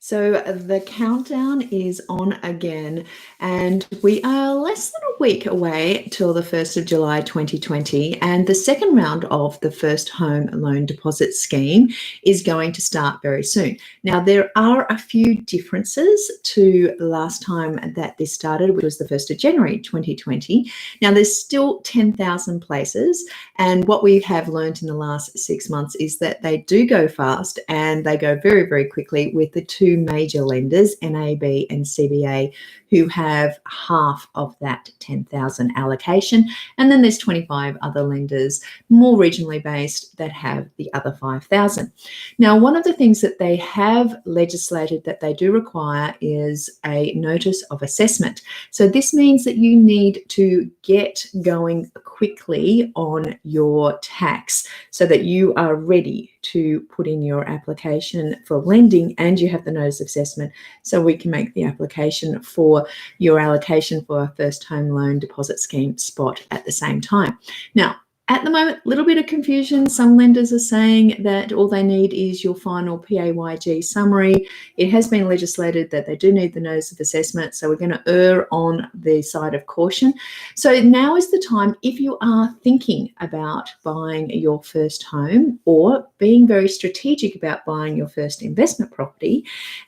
So the countdown is on again, and we are less than a week away till the 1st of July 2020, and the second round of the First Home Loan Deposit Scheme is going to start very soon. Now, there are a few differences to last time that this started, which was the 1st of January 2020. Now, there's still 10,000 places, and what we have learned in the last 6 months is that they do go fast and they go very, very quickly with the two major lenders, NAB and CBA, who have half of that 10,000 allocation. And then there's 25 other lenders, more regionally based, that have the other 5,000. Now, one of the things that they have legislated that they do require is a notice of assessment. So this means that you need to get going quickly on your tax so that you are ready to put in your application for lending and you have the notice of assessment so we can make the application for your allocation for a First Home Loan Deposit Scheme spot at the same time. Now, at the moment, a little bit of confusion. Some lenders are saying that all they need is your final PAYG summary. It has been legislated that they do need the notice of assessment, so we're going to err on the side of caution. So now is the time, if you are thinking about buying your first home or being very strategic about buying your first investment property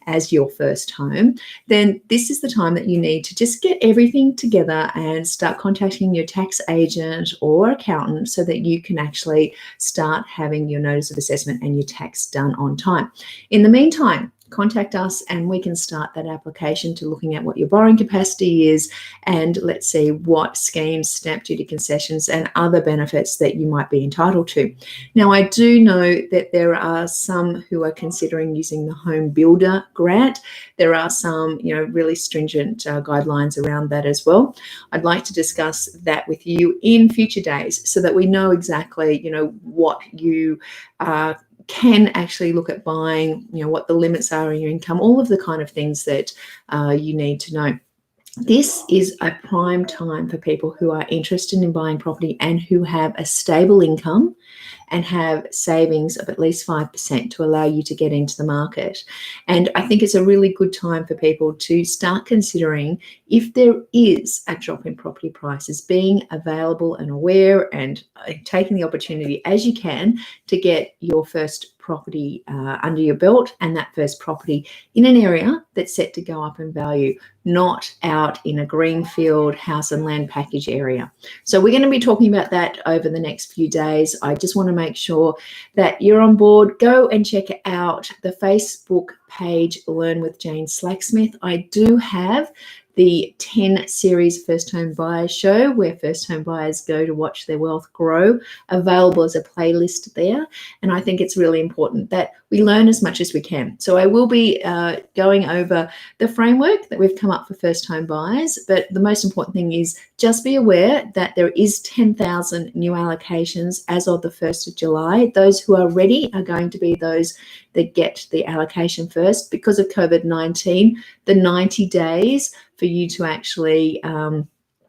as your first home, then this is the time that you need to just get everything together and start contacting your tax agent or accountant so that you can actually start having your notice of assessment and your tax done on time. In the meantime, contact us and we can start that application to looking at what your borrowing capacity is, and let's see what schemes, stamp duty concessions and other benefits that you might be entitled to. Now, I do know that there are some who are considering using the Home Builder grant. There are some, really stringent guidelines around that as well. I'd like to discuss that with you in future days so that we know exactly, what you can actually look at buying, what the limits are in your income, all of the kind of things that you need to know. This is a prime time for people who are interested in buying property and who have a stable income and have savings of at least 5% to allow you to get into the market. And I think it's a really good time for people to start considering, if there is a drop in property prices, being available and aware and taking the opportunity as you can to get your first property under your belt, and that first property in an area that's set to go up in value, not out in a greenfield house and land package area. So we're going to be talking about that over the next few days. I just want to make sure that you're on board. Go and check out the Facebook page, Learn with Jane Slacksmith. I do have the 10 series First Home Buyers show, where first home buyers go to watch their wealth grow, available as a playlist there. And I think it's really important that we learn as much as we can. So I will be going over the framework that we've come up for first home buyers, but the most important thing is just be aware that there is 10,000 new allocations as of the 1st of July. Those who are ready are going to be those that get the allocation first. Because of COVID-19, the 90 days for you to actually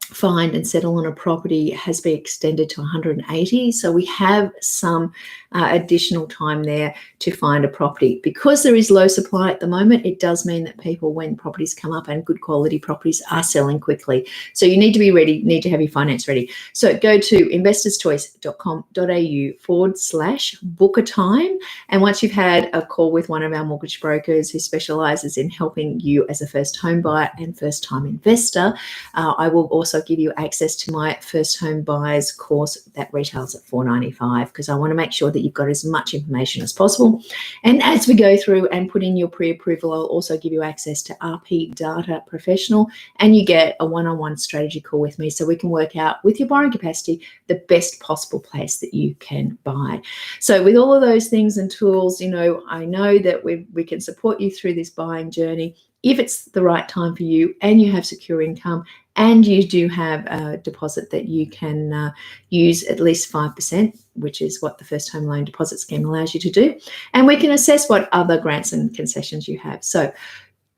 find and settle on a property has been extended to 180. So we have some additional time there to find a property. Because there is low supply at the moment, it does mean that people, when properties come up and good quality properties, are selling quickly. So you need to be ready, need to have your finance ready. So go to investorschoice.com.au/book a time. And once you've had a call with one of our mortgage brokers who specialises in helping you as a first home buyer and first time investor, I will also give you access to my First Home Buyers course that retails at $495, because I want to make sure that you've got as much information as possible. And as we go through and put in your pre-approval, I'll also give you access to RP Data Professional, and you get a one-on-one strategy call with me so we can work out with your borrowing capacity the best possible place that you can buy. So with all of those things and tools, I know that we can support you through this buying journey if it's the right time for you and you have secure income and you do have a deposit that you can use at least 5%, which is what the First Home Loan Deposit Scheme allows you to do. And we can assess what other grants and concessions you have. So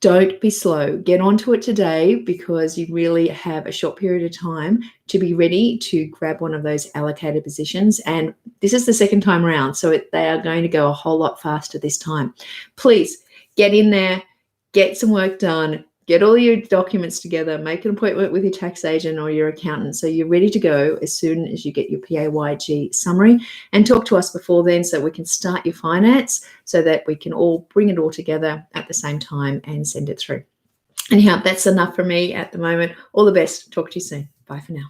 don't be slow. Get onto it today, because you really have a short period of time to be ready to grab one of those allocated positions. And this is the second time around, so they are going to go a whole lot faster this time. Please get in there. get some work done, get all your documents together, make an appointment with your tax agent or your accountant so you're ready to go as soon as you get your PAYG summary, and talk to us before then so we can start your finance so that we can all bring it all together at the same time and send it through. Anyhow, that's enough for me at the moment. All the best. Talk to you soon. Bye for now.